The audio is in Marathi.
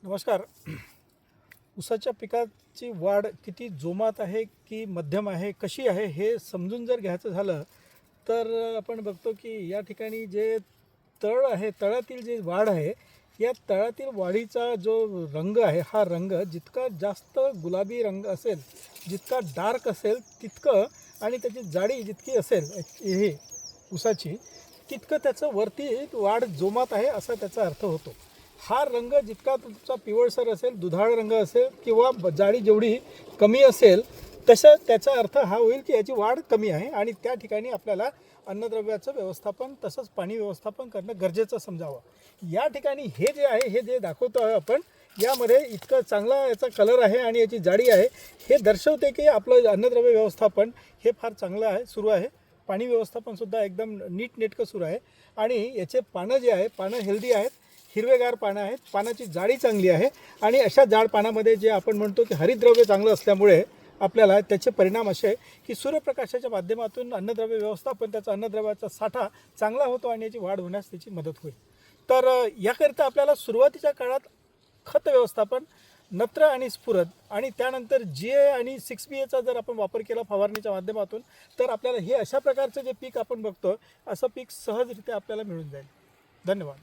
नमस्कार. ऊसाच्या पिकाची वाढ किती जोमात आहे की मध्यम आहे, कशी आहे हे समजून जर घ्यायचं झालं तर आपण बघतो की या ठिकाणी जे तळ आहे, तळातील जे वाढ आहे, या तळातील वाढीचा जो रंग आहे, हा रंग जितका जास्त गुलाबी रंग असेल, जितका डार्क असेल तितकं, आणि त्याची जाडी जितकी असेल हे ऊसाची, तितकं त्याचं वरती वाढ जोमात आहे असा त्याचा अर्थ होतो. हा रंग जितका तुमचा पिवळसर असेल, दुधाळ रंग असेल किंवा जाडी जेवढी कमी असेल, तसं त्याचा अर्थ हा होईल की याची वाढ कमी आहे आणि त्या ठिकाणी आपल्याला अन्नद्रव्याचं व्यवस्थापन तसंच पाणी व्यवस्थापन करणं गरजेचं समजावं. या ठिकाणी हे जे आहे, हे जे दाखवतो आहे आपण, यामध्ये इतकं चांगला याचा कलर आहे आणि याची जाडी आहे, हे दर्शवते की आपलं अन्नद्रव्य व्यवस्थापन हे फार चांगलं आहे, सुरू आहे. पाणी व्यवस्थापनसुद्धा एकदम नीटनेटकं सुरू आहे आणि याचे पानं जे आहे, पानं हेल्दी आहेत, हिरवेगार पानं आहेत, पानाची जाडी चांगली आहे आणि अशा जाड पानामध्ये जे आपण म्हणतो की हरितद्रव्य चांगलं असल्यामुळे आपल्याला त्याचे परिणाम असे की सूर्यप्रकाशाच्या माध्यमातून अन्नद्रव्य व्यवस्थापन, त्याचा अन्नद्रव्याचा साठा चांगला होतो आणि याची वाढ होण्यास त्याची मदत होईल. तर याकरिता आपल्याला सुरुवातीच्या काळात खत व्यवस्थापन, नत्र आणि स्फुरद, आणि त्यानंतर GA आणि 6BAचा जर आपण वापर केला फवारणीच्या माध्यमातून, तर आपल्याला हे अशा प्रकारचं जे पीक आपण बघतो, असं पीक सहजरित्या आपल्याला मिळून जाईल. धन्यवाद.